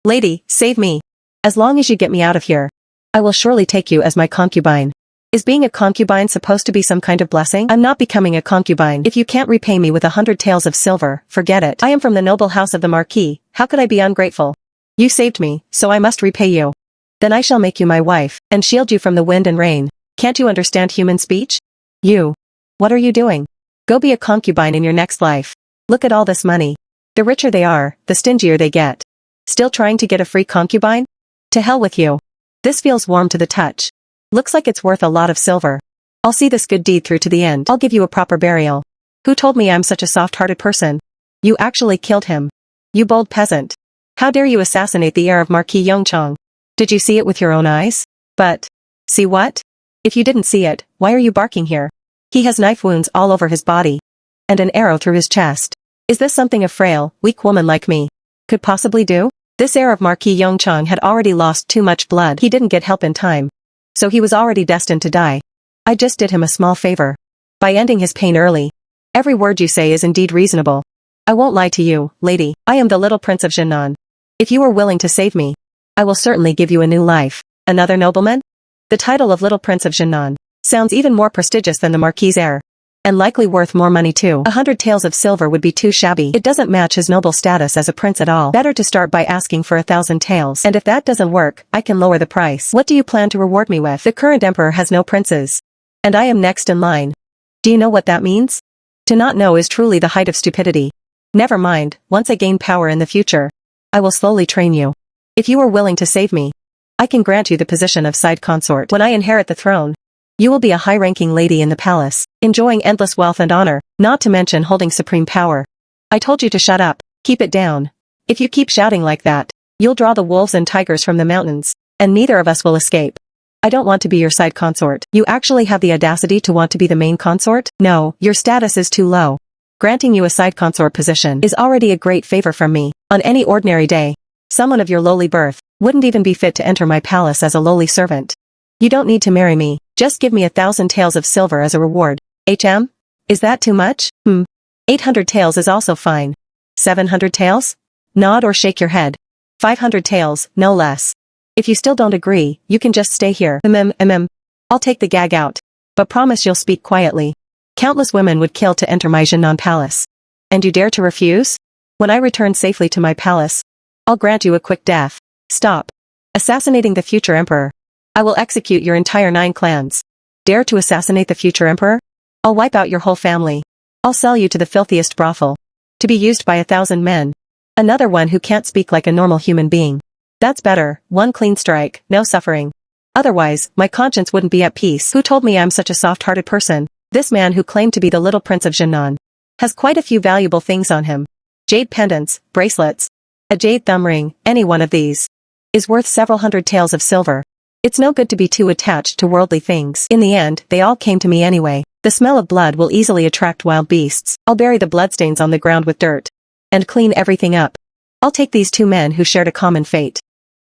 Lady, save me. As long as you get me out of here, I will surely take you as my concubine. Is being a concubine supposed to be some kind of blessing? I'm not becoming a concubine. If you can't repay me with 100 taels of silver, forget it. I am from the noble house of the Marquis, how could I be ungrateful? You saved me, so I must repay you. Then I shall make you my wife, and shield you from the wind and rain. Can't you understand human speech? You. What are you doing? Go be a concubine in your next life. Look at all this money. The richer they are, the stingier they get. Still trying to get a free concubine? To hell with you. This feels warm to the touch. Looks like it's worth a lot of silver. I'll see this good deed through to the end. I'll give you a proper burial. Who told me I'm such a soft-hearted person? You actually killed him. You bold peasant. How dare you assassinate the heir of Marquis Yongchong? Did you see it with your own eyes? But, see what? If you didn't see it, why are you barking here? He has knife wounds all over his body. And an arrow through his chest. Is this something a frail, weak woman like me could possibly do? This heir of Marquis Yongchong had already lost too much blood. He didn't get help in time. So he was already destined to die. I just did him a small favor. By ending his pain early. Every word you say is indeed reasonable. I won't lie to you, lady. I am the little prince of Jinan. If you are willing to save me, I will certainly give you a new life. Another nobleman? The title of little prince of Jinan sounds even more prestigious than the Marquis' heir. And likely worth more money too. 100 taels of silver would be too shabby. It doesn't match his noble status as a prince at all. Better to start by asking for 1,000 taels. And if that doesn't work, I can lower the price. What do you plan to reward me with? The current emperor has no princes. And I am next in line. Do you know what that means? To not know is truly the height of stupidity. Never mind, once I gain power in the future, I will slowly train you. If you are willing to save me, I can grant you the position of side consort. When I inherit the throne, you will be a high-ranking lady in the palace, enjoying endless wealth and honor, not to mention holding supreme power. I told you to shut up, keep it down. If you keep shouting like that, you'll draw the wolves and tigers from the mountains, and neither of us will escape. I don't want to be your side consort. You actually have the audacity to want to be the main consort? No, your status is too low. Granting you a side consort position is already a great favor from me. On any ordinary day, someone of your lowly birth wouldn't even be fit to enter my palace as a lowly servant. You don't need to marry me, just give me 1,000 taels of silver as a reward. Is that too much? 800 taels is also fine. 700 taels? Nod or shake your head. 500 taels, no less. If you still don't agree, you can just stay here. I'll take the gag out. But promise you'll speak quietly. Countless women would kill to enter my Jinan palace. And you dare to refuse? When I return safely to my palace, I'll grant you a quick death. Stop. Assassinating the future emperor. I will execute your entire 9 clans. Dare to assassinate the future emperor? I'll wipe out your whole family. I'll sell you to the filthiest brothel. To be used by 1,000 men. Another one who can't speak like a normal human being. That's better, one clean strike, no suffering. Otherwise, my conscience wouldn't be at peace. Who told me I'm such a soft-hearted person? This man who claimed to be the little prince of Jinan has quite a few valuable things on him. Jade pendants, bracelets, a jade thumb ring, any one of these is worth several hundred taels of silver. It's no good to be too attached to worldly things. In the end, they all came to me anyway. The smell of blood will easily attract wild beasts. I'll bury the bloodstains on the ground with dirt. And clean everything up. I'll take these 2 men who shared a common fate.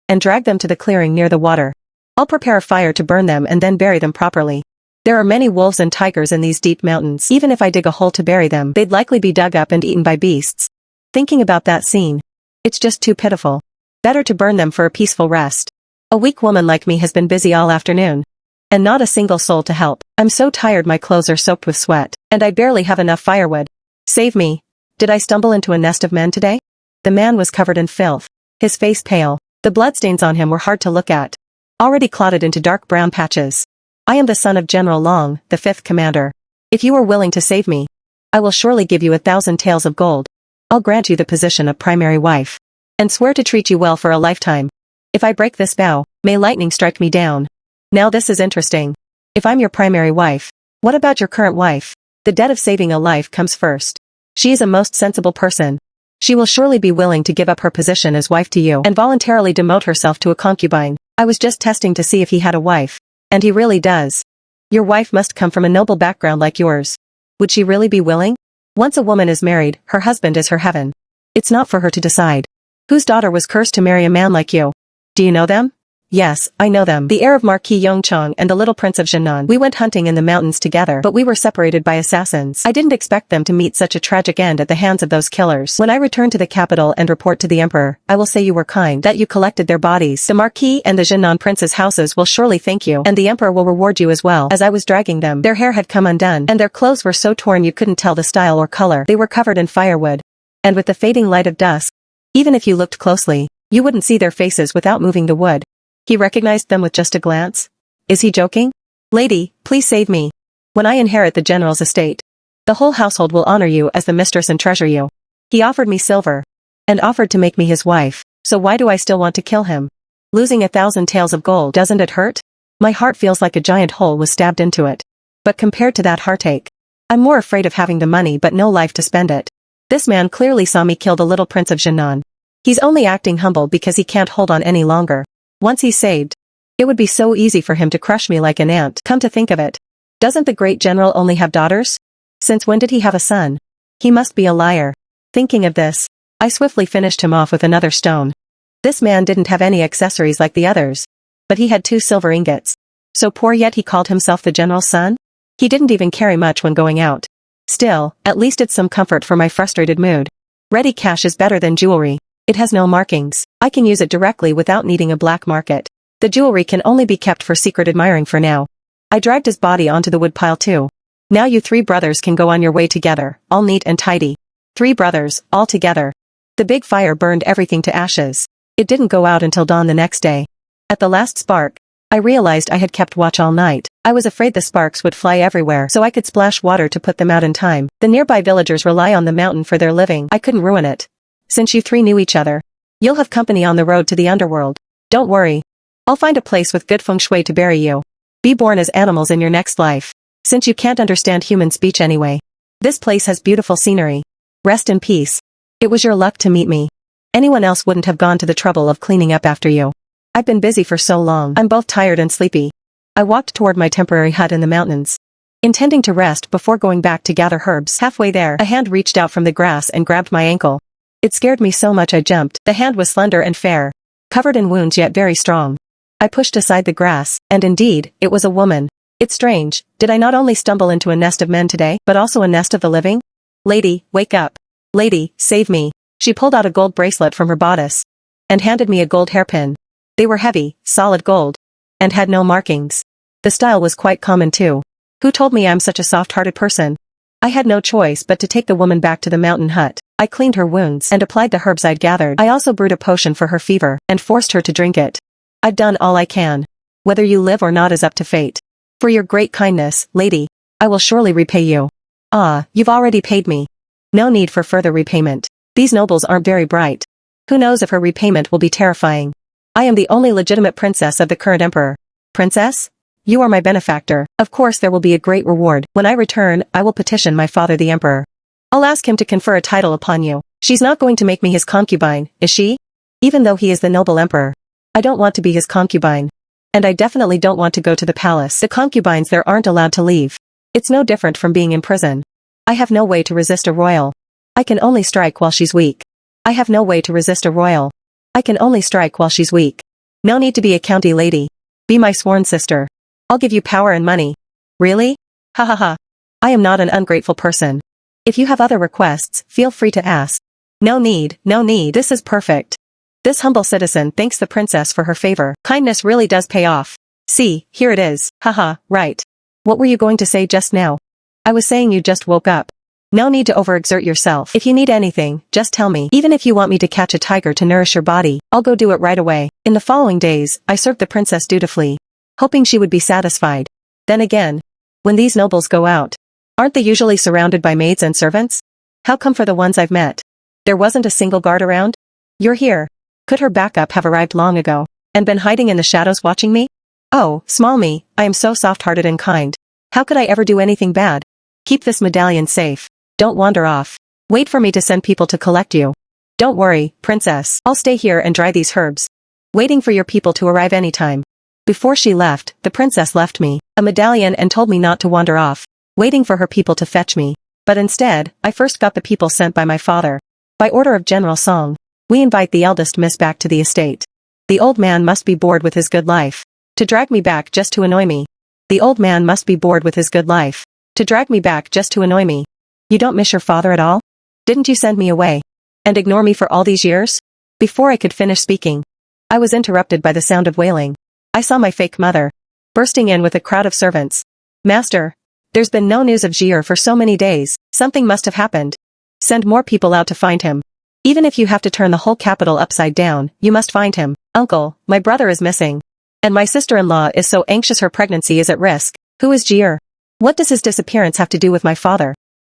And drag them to the clearing near the water. I'll prepare a fire to burn them and then bury them properly. There are many wolves and tigers in these deep mountains. Even if I dig a hole to bury them, they'd likely be dug up and eaten by beasts. Thinking about that scene, it's just too pitiful. Better to burn them for a peaceful rest. A weak woman like me has been busy all afternoon. And not a single soul to help. I'm so tired my clothes are soaked with sweat. And I barely have enough firewood. Save me. Did I stumble into a nest of men today? The man was covered in filth. His face pale. The bloodstains on him were hard to look at. Already clotted into dark brown patches. I am the son of General Long, the 5th commander. If you are willing to save me, I will surely give you 1,000 taels of gold. I'll grant you the position of primary wife. And swear to treat you well for a lifetime. If I break this vow, may lightning strike me down. Now this is interesting. If I'm your primary wife, what about your current wife? The debt of saving a life comes first. She is a most sensible person. She will surely be willing to give up her position as wife to you and voluntarily demote herself to a concubine. I was just testing to see if he had a wife. And he really does. Your wife must come from a noble background like yours. Would she really be willing? Once a woman is married, her husband is her heaven. It's not for her to decide. Whose daughter was cursed to marry a man like you? Do you know them? Yes, I know them. The heir of Marquis Yongchong and the little prince of Jinan. We went hunting in the mountains together, but we were separated by assassins. I didn't expect them to meet such a tragic end at the hands of those killers. When I return to the capital and report to the emperor, I will say you were kind, that you collected their bodies. The Marquis and the Jinan prince's houses will surely thank you, and the emperor will reward you as well. As I was dragging them, their hair had come undone, and their clothes were so torn you couldn't tell the style or color. They were covered in firewood. And with the fading light of dusk, even if you looked closely, you wouldn't see their faces without moving the wood. He recognized them with just a glance. Is he joking? Lady, please save me. When I inherit the general's estate, the whole household will honor you as the mistress and treasure you. He offered me silver, and offered to make me his wife, so why do I still want to kill him? Losing 1,000 taels of gold, doesn't it hurt? My heart feels like a giant hole was stabbed into it. But compared to that heartache, I'm more afraid of having the money but no life to spend it. This man clearly saw me kill the little prince of Jinan. He's only acting humble because he can't hold on any longer. Once he's saved, it would be so easy for him to crush me like an ant. Come to think of it, doesn't the great general only have daughters? Since when did he have a son? He must be a liar. Thinking of this, I swiftly finished him off with another stone. This man didn't have any accessories like the others, but he had 2 silver ingots. So poor yet he called himself the general's son? He didn't even carry much when going out. Still, at least it's some comfort for my frustrated mood. Ready cash is better than jewelry. It has no markings. I can use it directly without needing a black market. The jewelry can only be kept for secret admiring for now. I dragged his body onto the woodpile too. Now you 3 brothers can go on your way together, all neat and tidy. 3 brothers, all together. The big fire burned everything to ashes. It didn't go out until dawn the next day. At the last spark, I realized I had kept watch all night. I was afraid the sparks would fly everywhere so I could splash water to put them out in time. The nearby villagers rely on the mountain for their living. I couldn't ruin it. Since you 3 knew each other, you'll have company on the road to the underworld. Don't worry. I'll find a place with good feng shui to bury you. Be born as animals in your next life. Since you can't understand human speech anyway. This place has beautiful scenery. Rest in peace. It was your luck to meet me. Anyone else wouldn't have gone to the trouble of cleaning up after you. I've been busy for so long. I'm both tired and sleepy. I walked toward my temporary hut in the mountains, intending to rest before going back to gather herbs. Halfway there, a hand reached out from the grass and grabbed my ankle. It scared me so much I jumped. The hand was slender and fair, covered in wounds yet very strong. I pushed aside the grass, and indeed, it was a woman. It's strange, did I not only stumble into a nest of men today, but also a nest of the living? Lady, wake up. Lady, save me. She pulled out a gold bracelet from her bodice, and handed me a gold hairpin. They were heavy, solid gold, and had no markings. The style was quite common too. Who told me I'm such a soft-hearted person? I had no choice but to take the woman back to the mountain hut. I cleaned her wounds and applied the herbs I'd gathered. I also brewed a potion for her fever and forced her to drink it. I've done all I can. Whether you live or not is up to fate. For your great kindness, lady, I will surely repay you. Ah, you've already paid me. No need for further repayment. These nobles aren't very bright. Who knows if her repayment will be terrifying. I am the only legitimate princess of the current emperor. Princess? You are my benefactor. Of course there will be a great reward. When I return, I will petition my father the emperor. I'll ask him to confer a title upon you. She's not going to make me his concubine, is she? Even though he is the noble emperor. I don't want to be his concubine. And I definitely don't want to go to the palace. The concubines there aren't allowed to leave. It's no different from being in prison. I have no way to resist a royal. I can only strike while she's weak. I have no way to resist a royal. I can only strike while she's weak. No need to be a county lady. Be my sworn sister. I'll give you power and money. Really? Ha ha ha. I am not an ungrateful person. If you have other requests, feel free to ask. No need, no need. This is perfect. This humble citizen thanks the princess for her favor. Kindness really does pay off. See, here it is. Haha, right. What were you going to say just now? I was saying you just woke up. No need to overexert yourself. If you need anything, just tell me. Even if you want me to catch a tiger to nourish your body, I'll go do it right away. In the following days, I served the princess dutifully, hoping she would be satisfied. Then again, when these nobles go out, aren't they usually surrounded by maids and servants? How come for the ones I've met, there wasn't a single guard around? You're here. Could her backup have arrived long ago, and been hiding in the shadows watching me? Oh, small me, I am so soft-hearted and kind. How could I ever do anything bad? Keep this medallion safe. Don't wander off. Wait for me to send people to collect you. Don't worry, princess. I'll stay here and dry these herbs, waiting for your people to arrive anytime. Before she left, the princess left me a medallion and told me not to wander off, waiting for her people to fetch me. But instead, I first got the people sent by my father. By order of General Song, we invite the eldest miss back to the estate. The old man must be bored with his good life. To drag me back just to annoy me. The old man must be bored with his good life. To drag me back just to annoy me. You don't miss your father at all? Didn't you send me away? And ignore me for all these years? Before I could finish speaking, I was interrupted by the sound of wailing. I saw my fake mother bursting in with a crowd of servants. Master, there's been no news of Jier for so many days. Something must have happened. Send more people out to find him. Even if you have to turn the whole capital upside down, you must find him. Uncle, my brother is missing. And my sister-in-law is so anxious her pregnancy is at risk. Who is Jier? What does his disappearance have to do with my father?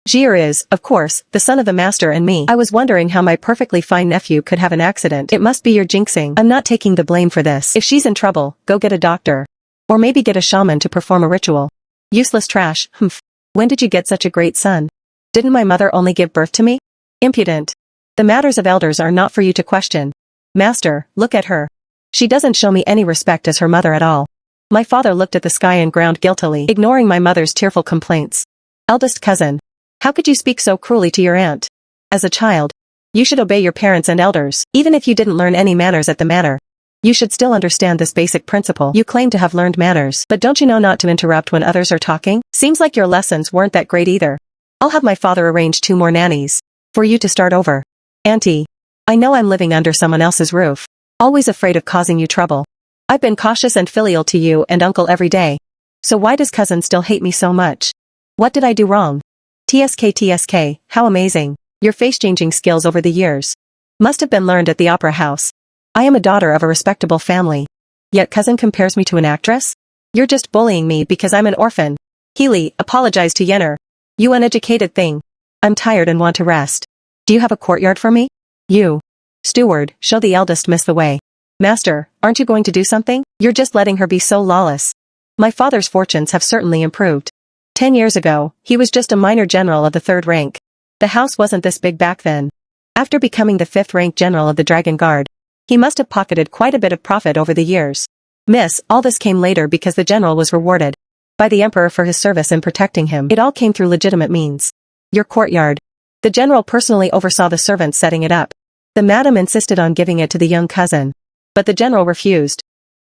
Jier is, of course, the son of the master and me. I was wondering how my perfectly fine nephew could have an accident. It must be your jinxing. I'm not taking the blame for this. If she's in trouble, go get a doctor. Or maybe get a shaman to perform a ritual. Useless trash, humph. When did you get such a great son? Didn't my mother only give birth to me? Impudent. The matters of elders are not for you to question. Master, look at her. She doesn't show me any respect as her mother at all. My father looked at the sky and groaned guiltily, ignoring my mother's tearful complaints. Eldest cousin. How could you speak so cruelly to your aunt? As a child, you should obey your parents and elders, even if you didn't learn any manners at the manor. You should still understand this basic principle. You claim to have learned manners, but don't you know not to interrupt when others are talking? Seems like your lessons weren't that great either. I'll have my father arrange 2 more nannies. For you to start over. Auntie. I know I'm living under someone else's roof. Always afraid of causing you trouble. I've been cautious and filial to you and uncle every day. So why does cousin still hate me so much? What did I do wrong? TSK, how amazing. Your face-changing skills over the years must have been learned at the opera house. I am a daughter of a respectable family. Yet cousin compares me to an actress? You're just bullying me because I'm an orphan. Healy, apologize to Yenner. You uneducated thing. I'm tired and want to rest. Do you have a courtyard for me? You. Steward, show the eldest miss the way. Master, aren't you going to do something? You're just letting her be so lawless. My father's fortunes have certainly improved. 10 years ago, he was just a minor general of the 3rd rank. The house wasn't this big back then. After becoming the 5th rank general of the Dragon Guard, he must have pocketed quite a bit of profit over the years. Miss, all this came later because the general was rewarded by the emperor for his service in protecting him. It all came through legitimate means. Your courtyard. The general personally oversaw the servants setting it up. The madam insisted on giving it to the young cousin. But the general refused.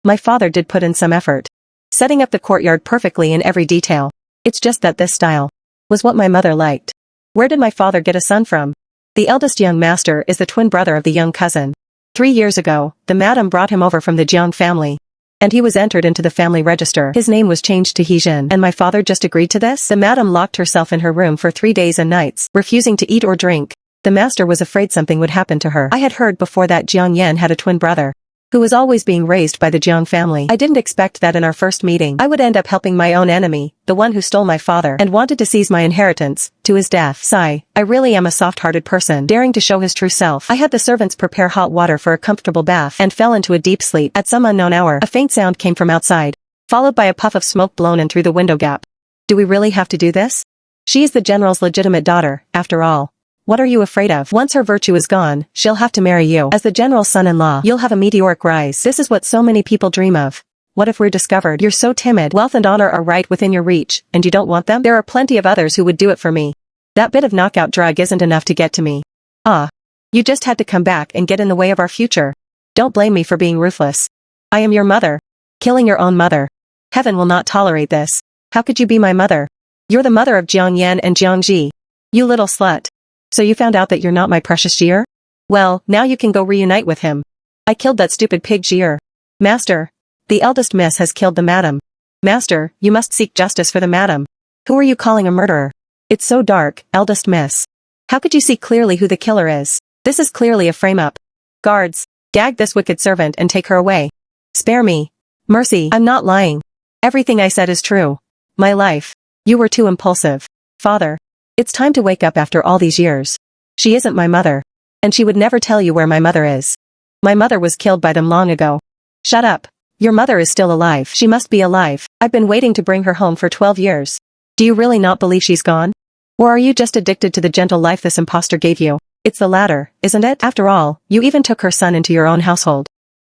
My father did put in some effort, setting up the courtyard perfectly in every detail. It's just that this style was what my mother liked. Where did my father get a son from? The eldest young master is the twin brother of the young cousin. 3 years ago, the madam brought him over from the Jiang family. And he was entered into the family register. His name was changed to Hijin. And my father just agreed to this? The madam locked herself in her room for 3 days and nights, refusing to eat or drink. The master was afraid something would happen to her. I had heard before that Jiang Yan had a twin brother, who was always being raised by the Jiang family. I didn't expect that in our first meeting I would end up helping my own enemy, the one who stole my father and wanted to seize my inheritance, to his death. Sigh, I really am a soft-hearted person, daring to show his true self. I had the servants prepare hot water for a comfortable bath and fell into a deep sleep. At some unknown hour, a faint sound came from outside, followed by a puff of smoke blown in through the window gap. Do we really have to do this? She is the general's legitimate daughter, after all. What are you afraid of? Once her virtue is gone, she'll have to marry you. As the general's son-in-law, you'll have a meteoric rise. This is what so many people dream of. What if we're discovered? You're so timid. Wealth and honor are right within your reach, and you don't want them? There are plenty of others who would do it for me. That bit of knockout drug isn't enough to get to me. Ah. You just had to come back and get in the way of our future. Don't blame me for being ruthless. I am your mother. Killing your own mother. Heaven will not tolerate this. How could you be my mother? You're the mother of Jiang Yan and Jiang Ji. You little slut. So you found out that you're not my precious Jier? Well, now you can go reunite with him. I killed that stupid pig Jier. Master. The eldest miss has killed the madam. Master, you must seek justice for the madam. Who are you calling a murderer? It's so dark, eldest miss. How could you see clearly who the killer is? This is clearly a frame-up. Guards, gag this wicked servant and take her away. Spare me. Mercy, I'm not lying. Everything I said is true. My life. You were too impulsive. Father. It's time to wake up after all these years. She isn't my mother. And she would never tell you where my mother is. My mother was killed by them long ago. Shut up. Your mother is still alive. She must be alive. I've been waiting to bring her home for 12 years. Do you really not believe she's gone? Or are you just addicted to the gentle life this impostor gave you? It's the latter, isn't it? After all, you even took her son into your own household.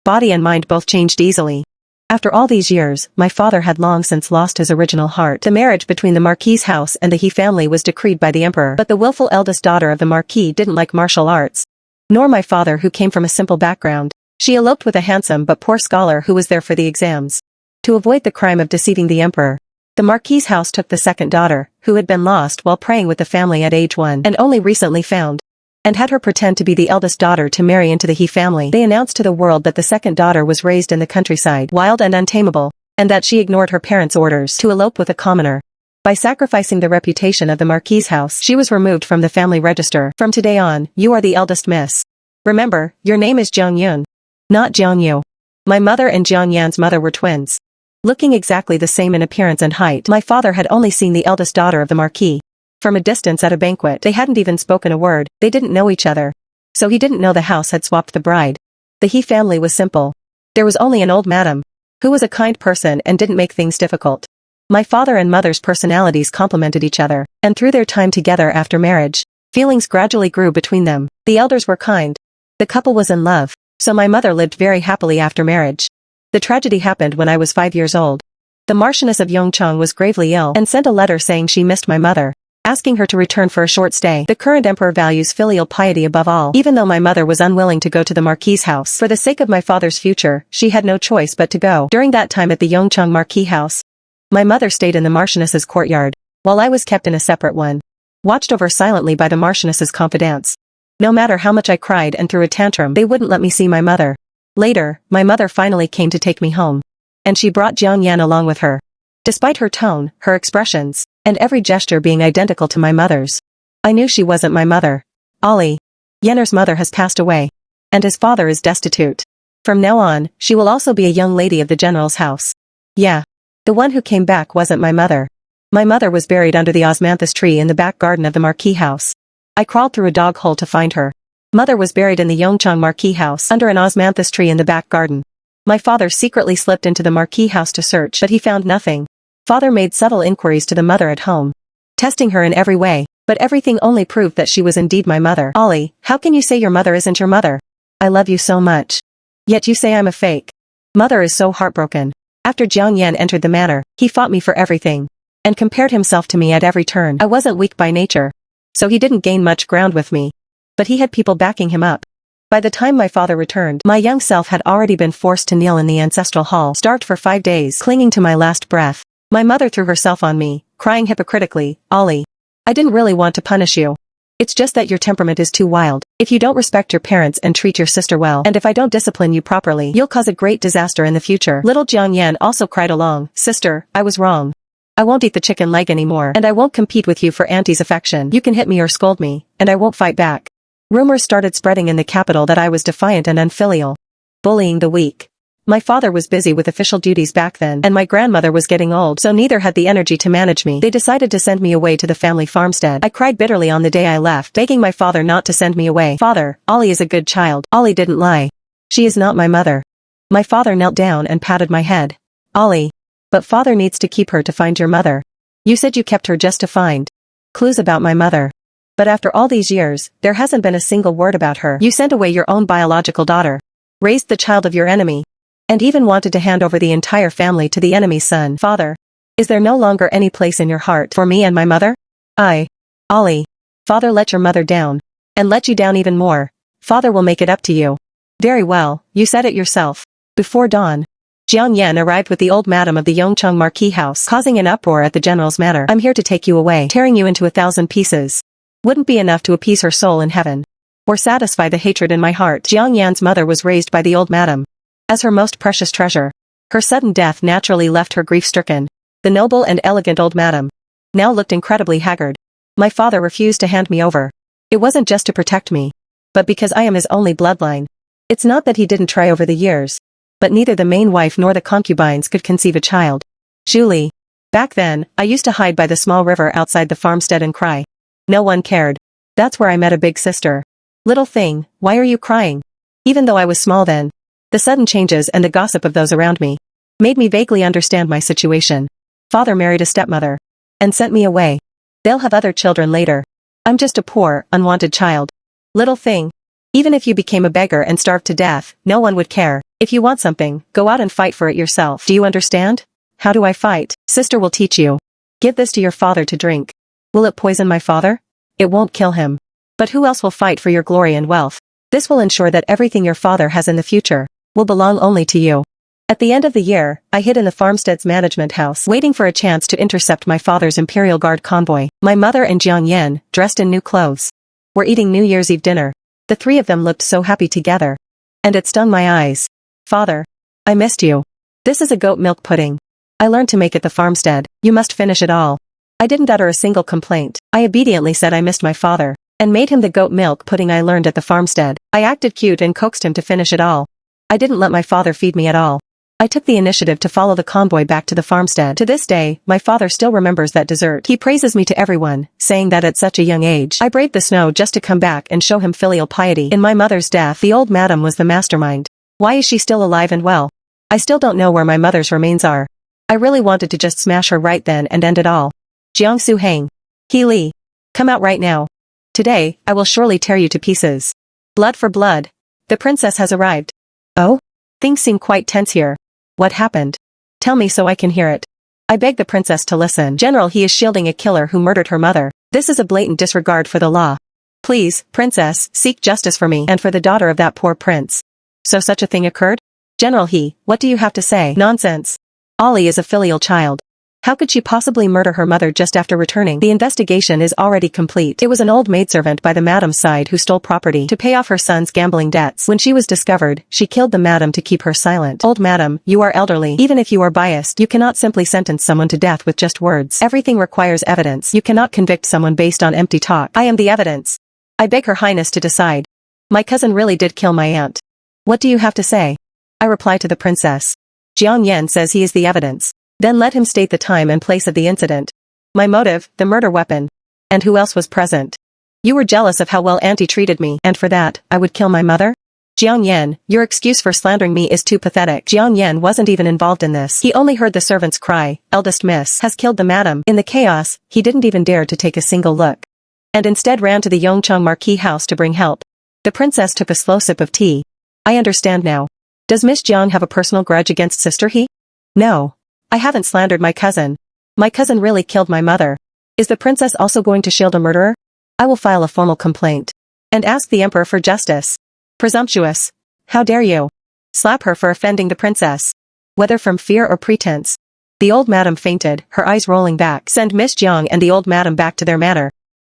Body and mind both changed easily. After all these years, my father had long since lost his original heart. The marriage between the Marquis's house and the He family was decreed by the emperor. But the willful eldest daughter of the Marquis didn't like martial arts. Nor my father, who came from a simple background. She eloped with a handsome but poor scholar who was there for the exams. To avoid the crime of deceiving the emperor, the Marquis's house took the second daughter, who had been lost while praying with the family at age 1 and only recently found, and had her pretend to be the eldest daughter to marry into the He family. They announced to the world that the second daughter was raised in the countryside, wild and untamable, and that she ignored her parents' orders to elope with a commoner. By sacrificing the reputation of the Marquis's house, she was removed from the family register. From today on, you are the eldest miss. Remember, your name is Jiang Yun, not Jiang Yu. My mother and Jiang Yan's mother were twins. Looking exactly the same in appearance and height, my father had only seen the eldest daughter of the Marquis from a distance at a banquet. They hadn't even spoken a word, they didn't know each other. So he didn't know the house had swapped the bride. The He family was simple. There was only an old madam, who was a kind person and didn't make things difficult. My father and mother's personalities complemented each other, and through their time together after marriage, feelings gradually grew between them. The elders were kind. The couple was in love, so my mother lived very happily after marriage. The tragedy happened when I was 5 years old. The Marchioness of Yongchang was gravely ill and sent a letter saying she missed my mother, asking her to return for a short stay. The current emperor values filial piety above all. Even though my mother was unwilling to go to the Marquis's house for the sake of my father's future, she had no choice but to go. During that time at the Yongchang Marquis house, my mother stayed in the Marchioness's courtyard, while I was kept in a separate one, watched over silently by the Marchioness's confidants. No matter how much I cried and threw a tantrum, they wouldn't let me see my mother. Later, my mother finally came to take me home. And she brought Jiang Yan along with her. Despite her tone, her expressions, and every gesture being identical to my mother's, I knew she wasn't my mother. Ollie Yenner's mother has passed away, and his father is destitute. From now on, she will also be a young lady of the general's house. Yeah. The one who came back wasn't my mother. My mother was buried under the osmanthus tree in the back garden of the Marquis house. I crawled through a dog hole to find her. Mother was buried in the Yongchang Marquis house under an osmanthus tree in the back garden. My father secretly slipped into the Marquis house to search, but he found nothing. Father made subtle inquiries to the mother at home, testing her in every way, but everything only proved that she was indeed my mother. Ollie, how can you say your mother isn't your mother? I love you so much. Yet you say I'm a fake. Mother is so heartbroken. After Jiang Yan entered the manor, he fought me for everything, and compared himself to me at every turn. I wasn't weak by nature, so he didn't gain much ground with me. But he had people backing him up. By the time my father returned, my young self had already been forced to kneel in the ancestral hall, starved for 5 days, clinging to my last breath. My mother threw herself on me, crying hypocritically, Ollie, I didn't really want to punish you. It's just that your temperament is too wild. If you don't respect your parents and treat your sister well, and if I don't discipline you properly, you'll cause a great disaster in the future. Little Jiang Yan also cried along, Sister, I was wrong. I won't eat the chicken leg anymore, and I won't compete with you for auntie's affection. You can hit me or scold me, and I won't fight back. Rumors started spreading in the capital that I was defiant and unfilial, bullying the weak. My father was busy with official duties back then, and my grandmother was getting old, so neither had the energy to manage me. They decided to send me away to the family farmstead. I cried bitterly on the day I left, begging my father not to send me away. Father, Ollie is a good child. Ollie didn't lie. She is not my mother. My father knelt down and patted my head. Ollie. But father needs to keep her to find your mother. You said you kept her just to find clues about my mother. But after all these years, there hasn't been a single word about her. You sent away your own biological daughter, raised the child of your enemy, and even wanted to hand over the entire family to the enemy's son. Father, is there no longer any place in your heart for me and my mother? Ollie. Father let your mother down, and let you down even more. Father will make it up to you. Very well, you said it yourself. Before dawn, Jiang Yan arrived with the old madam of the Yongchang Marquis house, causing an uproar at the general's manor. I'm here to take you away, tearing you into 1,000 pieces. Wouldn't be enough to appease her soul in heaven, or satisfy the hatred in my heart. Jiang Yan's mother was raised by the old madam as her most precious treasure. Her sudden death naturally left her grief-stricken. The noble and elegant old madam now looked incredibly haggard. My father refused to hand me over. It wasn't just to protect me, but because I am his only bloodline. It's not that he didn't try over the years, but neither the main wife nor the concubines could conceive a child. Julie. Back then, I used to hide by the small river outside the farmstead and cry. No one cared. That's where I met a big sister. Little thing, why are you crying? Even though I was small then, the sudden changes and the gossip of those around me made me vaguely understand my situation. Father married a stepmother and sent me away. They'll have other children later. I'm just a poor, unwanted child. Little thing. Even if you became a beggar and starved to death, no one would care. If you want something, go out and fight for it yourself. Do you understand? How do I fight? Sister will teach you. Give this to your father to drink. Will it poison my father? It won't kill him. But who else will fight for your glory and wealth? This will ensure that everything your father has in the future will belong only to you. At the end of the year, I hid in the farmstead's management house, waiting for a chance to intercept my father's Imperial Guard convoy. My mother and Jiang Yan, dressed in new clothes, were eating New Year's Eve dinner. The three of them looked so happy together. And it stung my eyes. Father, I missed you. This is a goat milk pudding. I learned to make it the farmstead. You must finish it all. I didn't utter a single complaint. I obediently said I missed my father, and made him the goat milk pudding I learned at the farmstead. I acted cute and coaxed him to finish it all. I didn't let my father feed me at all. I took the initiative to follow the convoy back to the farmstead. To this day, my father still remembers that dessert. He praises me to everyone, saying that at such a young age, I braved the snow just to come back and show him filial piety. In my mother's death, the old madam was the mastermind. Why is she still alive and well? I still don't know where my mother's remains are. I really wanted to just smash her right then and end it all. Jiangsu Hang. He Li. Come out right now. Today, I will surely tear you to pieces. Blood for blood. The princess has arrived. Oh? Things seem quite tense here. What happened? Tell me so I can hear it. I beg the princess to listen. General, he is shielding a killer who murdered her mother. This is a blatant disregard for the law. Please, princess, seek justice for me and for the daughter of that poor prince. So such a thing occurred? General He, what do you have to say? Nonsense. Ollie is a filial child. How could she possibly murder her mother just after returning? The investigation is already complete. It was an old maidservant by the madam's side who stole property to pay off her son's gambling debts. When she was discovered, she killed the madam to keep her silent. Old madam, you are elderly. Even if you are biased, you cannot simply sentence someone to death with just words. Everything requires evidence. You cannot convict someone based on empty talk. I am the evidence. I beg her highness to decide. My cousin really did kill my aunt. What do you have to say? I reply to the princess. Jiang Yan says he is the evidence. Then let him state the time and place of the incident. My motive, the murder weapon. And who else was present? You were jealous of how well auntie treated me, and for that, I would kill my mother? Jiang Yan, your excuse for slandering me is too pathetic. Jiang Yan wasn't even involved in this. He only heard the servants cry, eldest miss has killed the madam. In the chaos, he didn't even dare to take a single look. And instead ran to the Yongchang Marquis house to bring help. The princess took a slow sip of tea. I understand now. Does Miss Jiang have a personal grudge against Sister He? No. I haven't slandered my cousin. My cousin really killed my mother. Is the princess also going to shield a murderer? I will file a formal complaint. And ask the emperor for justice. Presumptuous. How dare you? Slap her for offending the princess. Whether from fear or pretense. The old madam fainted, her eyes rolling back. Send Miss Jiang and the old madam back to their manor.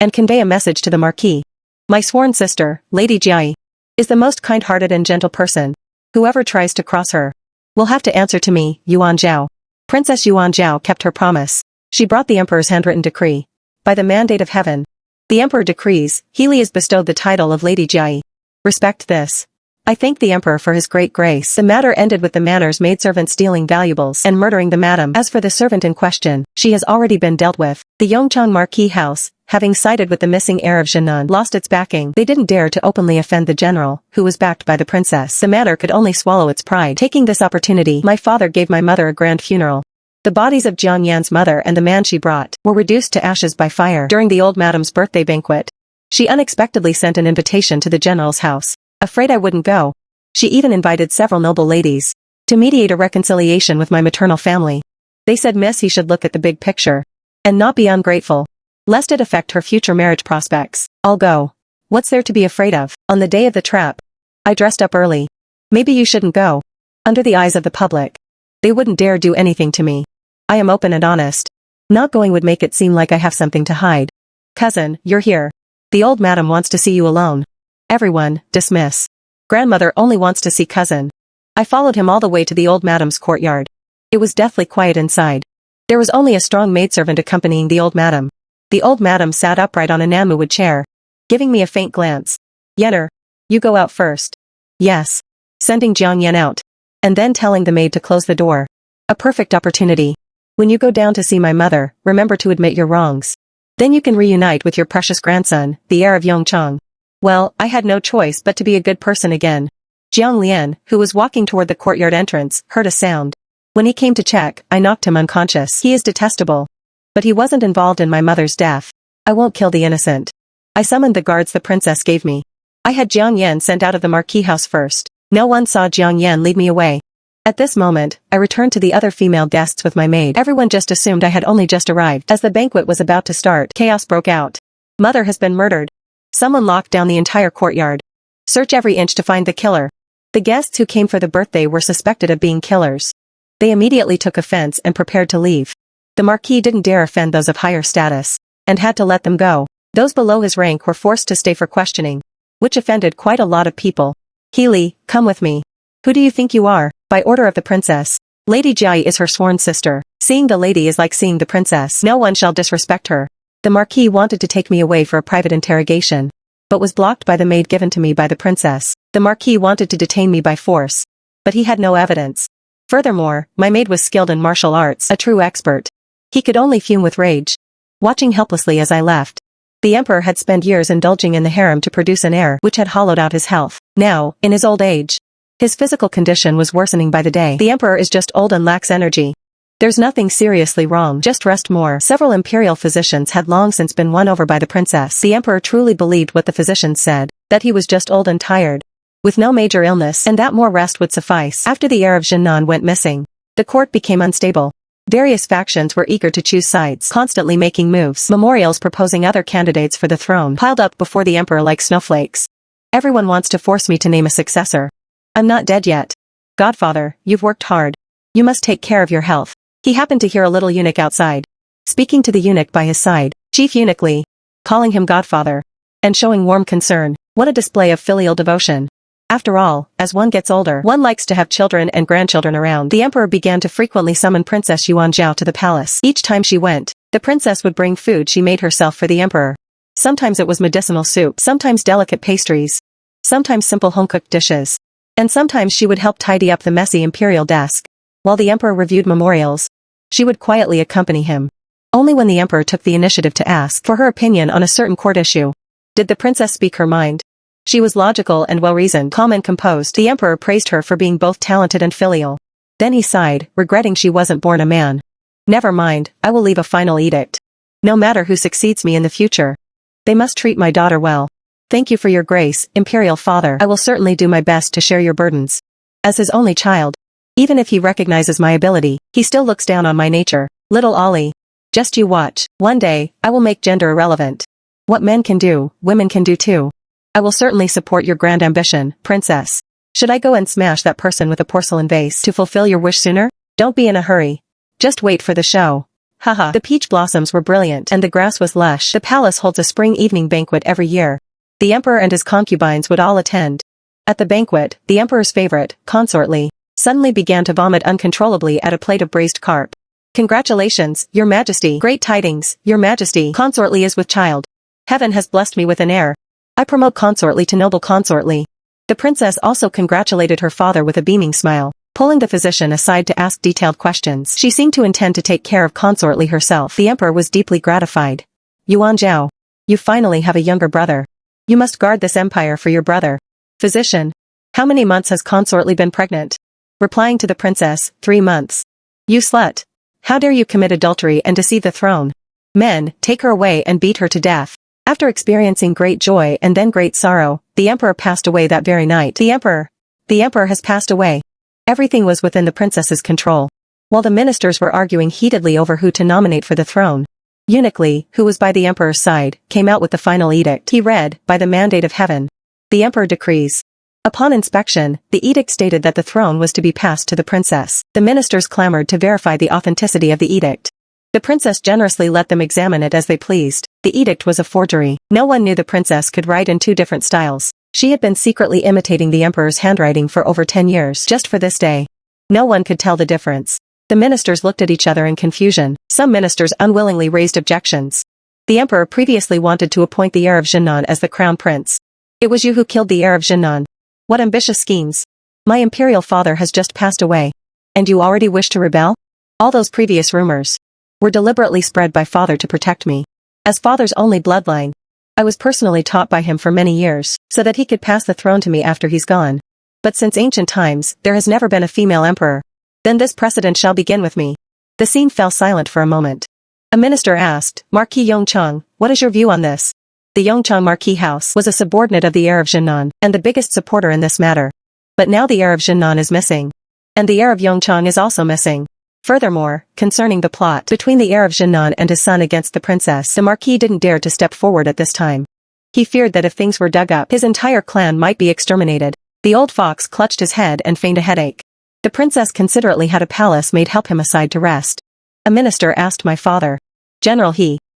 And convey a message to the marquis. My sworn sister, Lady Jiai, is the most kind-hearted and gentle person. Whoever tries to cross her will have to answer to me, Yuan Zhao. Princess Yuan Zhao kept her promise. She brought the emperor's handwritten decree. By the mandate of heaven, the emperor decrees, Healy is bestowed the title of Lady Jiai. Respect this. I thank the emperor for his great grace. The matter ended with the manor's maidservant stealing valuables and murdering the madam. As for the servant in question, she has already been dealt with. The Yongchang Marquis house, having sided with the missing heir of Jinan, lost its backing. They didn't dare to openly offend the general, who was backed by the princess. The manor could only swallow its pride. Taking this opportunity, my father gave my mother a grand funeral. The bodies of Jiang Yan's mother and the man she brought were reduced to ashes by fire during the old madam's birthday banquet. She unexpectedly sent an invitation to the general's house. Afraid I wouldn't go. She even invited several noble ladies to mediate a reconciliation with my maternal family. They said Miss he should look at the big picture and not be ungrateful, lest it affect her future marriage prospects. I'll go. What's there to be afraid of? On the day of the trap, I dressed up early. Maybe you shouldn't go. Under the eyes of the public, they wouldn't dare do anything to me. I am open and honest. Not going would make it seem like I have something to hide. Cousin, you're here. The old madam wants to see you alone. Everyone, dismiss. Grandmother only wants to see cousin. I followed him all the way to the old madam's courtyard. It was deathly quiet inside. There was only a strong maidservant accompanying the old madam. The old madam sat upright on a namuwood chair, giving me a faint glance. Yenner, you go out first. Yes. Sending Jiang Yan out. And then telling the maid to close the door. A perfect opportunity. When you go down to see my mother, remember to admit your wrongs. Then you can reunite with your precious grandson, the heir of Yongchang. Well, I had no choice but to be a good person again. Jiang Lian, who was walking toward the courtyard entrance, heard a sound. When he came to check, I knocked him unconscious. He is detestable. But he wasn't involved in my mother's death. I won't kill the innocent. I summoned the guards the princess gave me. I had Jiang Yan sent out of the marquis house first. No one saw Jiang Yan lead me away. At this moment, I returned to the other female guests with my maid. Everyone just assumed I had only just arrived. As the banquet was about to start, chaos broke out. Mother has been murdered. Someone locked down the entire courtyard. Search every inch to find the killer. The guests who came for the birthday were suspected of being killers. They immediately took offense and prepared to leave. The Marquis didn't dare offend those of higher status, and had to let them go. Those below his rank were forced to stay for questioning, which offended quite a lot of people. Healy, come with me. Who do you think you are? By order of the princess. Lady Jai is her sworn sister. Seeing the lady is like seeing the princess. No one shall disrespect her. The Marquis wanted to take me away for a private interrogation, but was blocked by the maid given to me by the princess. The Marquis wanted to detain me by force, but he had no evidence. Furthermore, my maid was skilled in martial arts, a true expert. He could only fume with rage, watching helplessly as I left. The emperor had spent years indulging in the harem to produce an heir which had hollowed out his health. Now, in his old age, his physical condition was worsening by the day. The emperor is just old and lacks energy. There's nothing seriously wrong, just rest more. Several imperial physicians had long since been won over by the princess. The emperor truly believed what the physicians said, that he was just old and tired, with no major illness, and that more rest would suffice. After the heir of Jinnan went missing, the court became unstable. Various factions were eager to choose sides, constantly making moves. Memorials proposing other candidates for the throne piled up before the emperor like snowflakes. Everyone wants to force me to name a successor. I'm not dead yet. Godfather, you've worked hard. You must take care of your health. He happened to hear a little eunuch outside, speaking to the eunuch by his side, Chief Eunuch Li, calling him Godfather, and showing warm concern. What a display of filial devotion. After all, as one gets older, one likes to have children and grandchildren around. The emperor began to frequently summon Princess Yuan Zhao to the palace. Each time she went, the princess would bring food she made herself for the emperor. Sometimes it was medicinal soup, sometimes delicate pastries, sometimes simple home-cooked dishes, and sometimes she would help tidy up the messy imperial desk. While the emperor reviewed memorials, she would quietly accompany him. Only when the emperor took the initiative to ask for her opinion on a certain court issue did the princess speak her mind. She was logical and well-reasoned, calm and composed. The emperor praised her for being both talented and filial. Then he sighed, regretting she wasn't born a man. Never mind, I will leave a final edict. No matter who succeeds me in the future, they must treat my daughter well. Thank you for your grace, imperial father. I will certainly do my best to share your burdens. As his only child, even if he recognizes my ability, he still looks down on my nature. Little Ollie. Just you watch. One day, I will make gender irrelevant. What men can do, women can do too. I will certainly support your grand ambition, princess. Should I go and smash that person with a porcelain vase to fulfill your wish sooner? Don't be in a hurry. Just wait for the show. Haha. The peach blossoms were brilliant and the grass was lush. The palace holds a spring evening banquet every year. The emperor and his concubines would all attend. At the banquet, the emperor's favorite, Consort Li, suddenly began to vomit uncontrollably at a plate of braised carp. Congratulations, your majesty. Great tidings, your majesty. Consort Li is with child. Heaven has blessed me with an heir. I promote Consort Li to noble Consort Li. The princess also congratulated her father with a beaming smile, pulling the physician aside to ask detailed questions. She seemed to intend to take care of Consort Li herself. The emperor was deeply gratified. Yuan Zhao, you finally have a younger brother. You must guard this empire for your brother. Physician, how many months has Consort Li been pregnant? Replying to the princess, 3 months. You slut. How dare you commit adultery and deceive the throne? Men, take her away and beat her to death. After experiencing great joy and then great sorrow, the emperor passed away that very night. The emperor has passed away. Everything was within the princess's control. While the ministers were arguing heatedly over who to nominate for the throne, Eunuch Li, who was by the emperor's side, came out with the final edict. He read, by the mandate of heaven, the emperor decrees. Upon inspection, the edict stated that the throne was to be passed to the princess. The ministers clamored to verify the authenticity of the edict. The princess generously let them examine it as they pleased. The edict was a forgery. No one knew the princess could write in 2 different styles. She had been secretly imitating the emperor's handwriting for over 10 years just for this day. No one could tell the difference. The ministers looked at each other in confusion. Some ministers unwillingly raised objections. The emperor previously wanted to appoint the heir of Jinnan as the crown prince. It was you who killed the heir of Jinnan. What ambitious schemes. My imperial father has just passed away. And you already wish to rebel? All those previous rumors were deliberately spread by father to protect me. As father's only bloodline, I was personally taught by him for many years, so that he could pass the throne to me after he's gone. But since ancient times, there has never been a female emperor. Then this precedent shall begin with me. The scene fell silent for a moment. A minister asked, Marquis Yongcheng, what is your view on this? The Yongcheng Marquis house was a subordinate of the heir of Jinnan, and the biggest supporter in this matter. But now the heir of Jinnan is missing. And the heir of Yongcheng is also missing. Furthermore, concerning the plot between the heir of Jinnan and his son against the princess, the Marquis didn't dare to step forward at this time. He feared that if things were dug up, his entire clan might be exterminated. The old fox clutched his head and feigned a headache. The princess considerately had a palace maid help him aside to rest. A minister asked my father. General,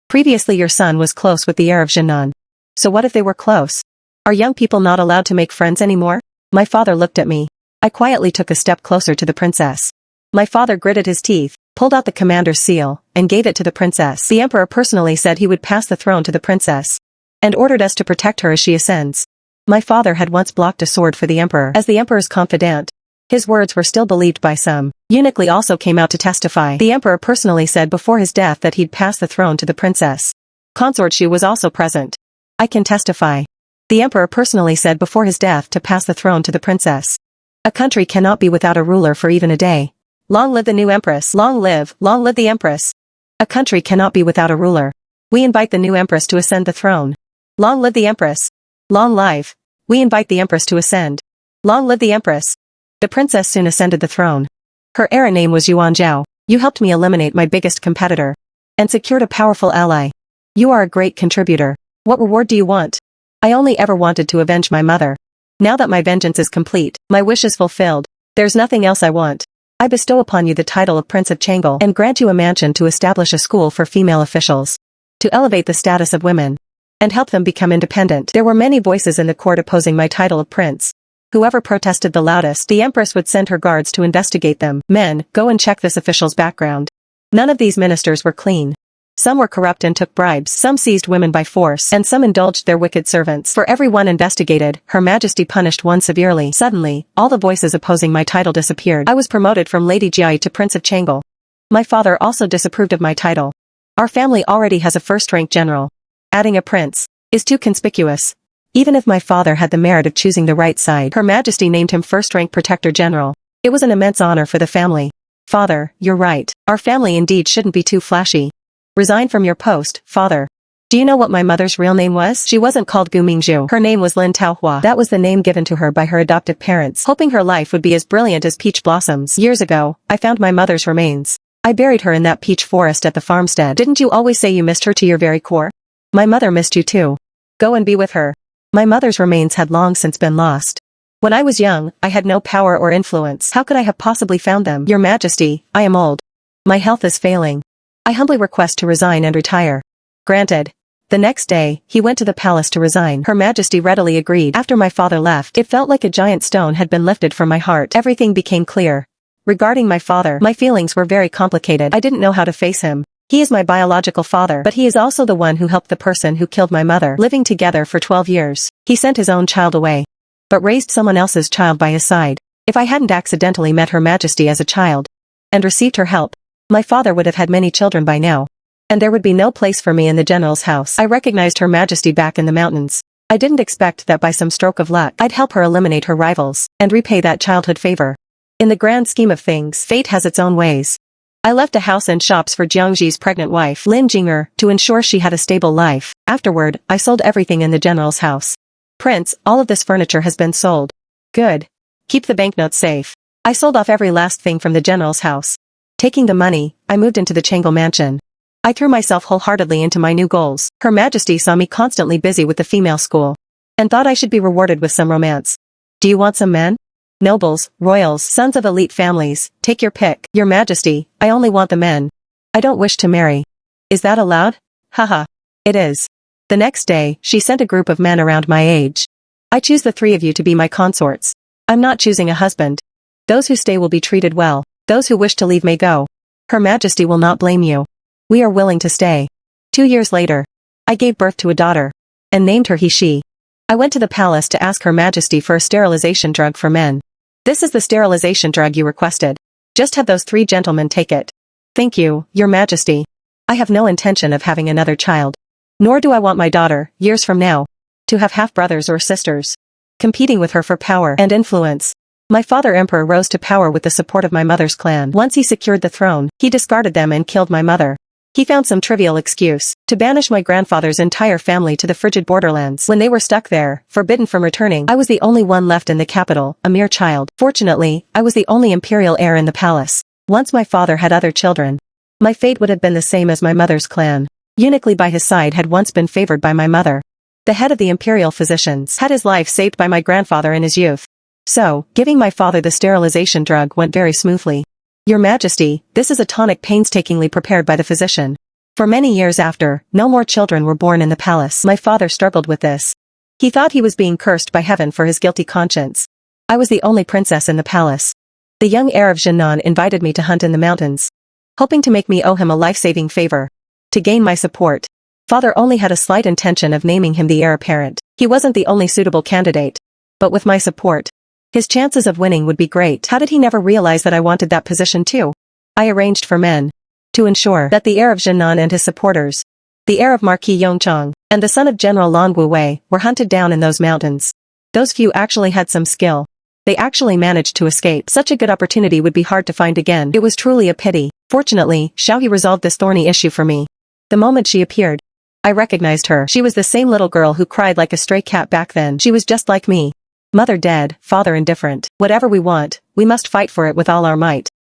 previously your son was close with the heir of Jinan. So what if they were close? Are young people not allowed to make friends anymore? My father looked at me. I quietly took a step closer to the princess. My father gritted his teeth, pulled out the commander's seal, and gave it to the princess. The emperor personally said he would pass the throne to the princess, and ordered us to protect her as she ascends. My father had once blocked a sword for the emperor as the emperor's confidant. His words were still believed by some. Eunuch Li also came out to testify. The emperor personally said before his death that he'd pass the throne to the princess. Consort Shu was also present. I can testify. The emperor personally said before his death to pass the throne to the princess. A country cannot be without a ruler for even a day. Long live the new empress. Long live the empress. A country cannot be without a ruler. We invite the new empress to ascend the throne. Long live the empress. Long live. We invite the empress to ascend. Long live the empress. The princess soon ascended the throne. Her era name was Yuan Zhao. You helped me eliminate my biggest competitor. And secured a powerful ally. You are a great contributor. What reward do you want? I only ever wanted to avenge my mother. Now that my vengeance is complete, my wish is fulfilled. There's nothing else I want. I bestow upon you the title of Prince of Changel and grant you a mansion to establish a school for female officials. To elevate the status of women. And help them become independent. There were many voices in the court opposing my title of prince. Whoever protested the loudest, the empress would send her guards to investigate them. Men, go and check this official's background. None of these ministers were clean. Some were corrupt and took bribes, some seized women by force, and some indulged their wicked servants. For every one investigated, Her Majesty punished one severely. Suddenly, all the voices opposing my title disappeared. I was promoted from Lady Jiai to Prince of Changel. My father also disapproved of my title. Our family already has a first-rank general. Adding a prince is too conspicuous. Even if my father had the merit of choosing the right side, Her Majesty named him first-rank protector general. It was an immense honor for the family. Father, you're right. Our family indeed shouldn't be too flashy. Resign from your post, father. Do you know what my mother's real name was? She wasn't called Gu Mingzhu. Her name was Lin Taohua. That was the name given to her by her adoptive parents, hoping her life would be as brilliant as peach blossoms. Years ago, I found my mother's remains. I buried her in that peach forest at the farmstead. Didn't you always say you missed her to your very core? My mother missed you too. Go and be with her. My mother's remains had long since been lost. When I was young, I had no power or influence. How could I have possibly found them? Your Majesty, I am old. My health is failing. I humbly request to resign and retire. Granted. The next day, he went to the palace to resign. Her Majesty readily agreed. After my father left, it felt like a giant stone had been lifted from my heart. Everything became clear. Regarding my father, my feelings were very complicated. I didn't know how to face him. He is my biological father, but he is also the one who helped the person who killed my mother. Living together for 12 years, he sent his own child away, but raised someone else's child by his side. If I hadn't accidentally met Her Majesty as a child and received her help, my father would have had many children by now, and there would be no place for me in the general's house. I recognized Her Majesty back in the mountains. I didn't expect that by some stroke of luck, I'd help her eliminate her rivals and repay that childhood favor. In the grand scheme of things, fate has its own ways. I left a house and shops for Jiangji's pregnant wife, Lin Jing'er, to ensure she had a stable life. Afterward, I sold everything in the general's house. Prince, all of this furniture has been sold. Good. Keep the banknotes safe. I sold off every last thing from the general's house. Taking the money, I moved into the Changel mansion. I threw myself wholeheartedly into my new goals. Her Majesty saw me constantly busy with the female school, and thought I should be rewarded with some romance. Do you want some men? Nobles, royals, sons of elite families, take your pick. Your Majesty, I only want the men. I don't wish to marry. Is that allowed? Haha. It is. The next day, she sent a group of men around my age. I choose the 3 of you to be my consorts. I'm not choosing a husband. Those who stay will be treated well. Those who wish to leave may go. Her Majesty will not blame you. We are willing to stay. 2 years later, I gave birth to a daughter, and named her she. I went to the palace to ask Her Majesty for a sterilization drug for men. This is the sterilization drug you requested. Just have those 3 gentlemen take it. Thank you, Your Majesty. I have no intention of having another child. Nor do I want my daughter, years from now, to have half-brothers or sisters, competing with her for power and influence. My father emperor rose to power with the support of my mother's clan. Once he secured the throne, he discarded them and killed my mother. He found some trivial excuse to banish my grandfather's entire family to the frigid borderlands. When they were stuck there, forbidden from returning, I was the only one left in the capital, a mere child. Fortunately, I was the only imperial heir in the palace. Once my father had other children, my fate would have been the same as my mother's clan. Eunuch Li by his side had once been favored by my mother. the head of the imperial physicians, had his life saved by my grandfather in his youth. So, giving my father the sterilization drug went very smoothly. Your Majesty, this is a tonic painstakingly prepared by the physician. For many years after, no more children were born in the palace. My father struggled with this. He thought he was being cursed by heaven for his guilty conscience. I was the only princess in the palace. The young heir of Jinan invited me to hunt in the mountains, hoping to make me owe him a life-saving favor. To gain my support, father only had a slight intention of naming him the heir apparent. He wasn't the only suitable candidate. But with my support, his chances of winning would be great. How did he never realize that I wanted that position too? I arranged for men to ensure that the heir of Jinan and his supporters, the heir of Marquis Yongchang, and the son of General Lan Wuwei, were hunted down in those mountains. Those few actually had some skill. They actually managed to escape. Such a good opportunity would be hard to find again. It was truly a pity. Fortunately, Xiaohe resolved this thorny issue for me. The moment she appeared, I recognized her. She was the same little girl who cried like a stray cat back then. She was just like me. Mother dead, father indifferent. Whatever we want, we must fight for it with all our might.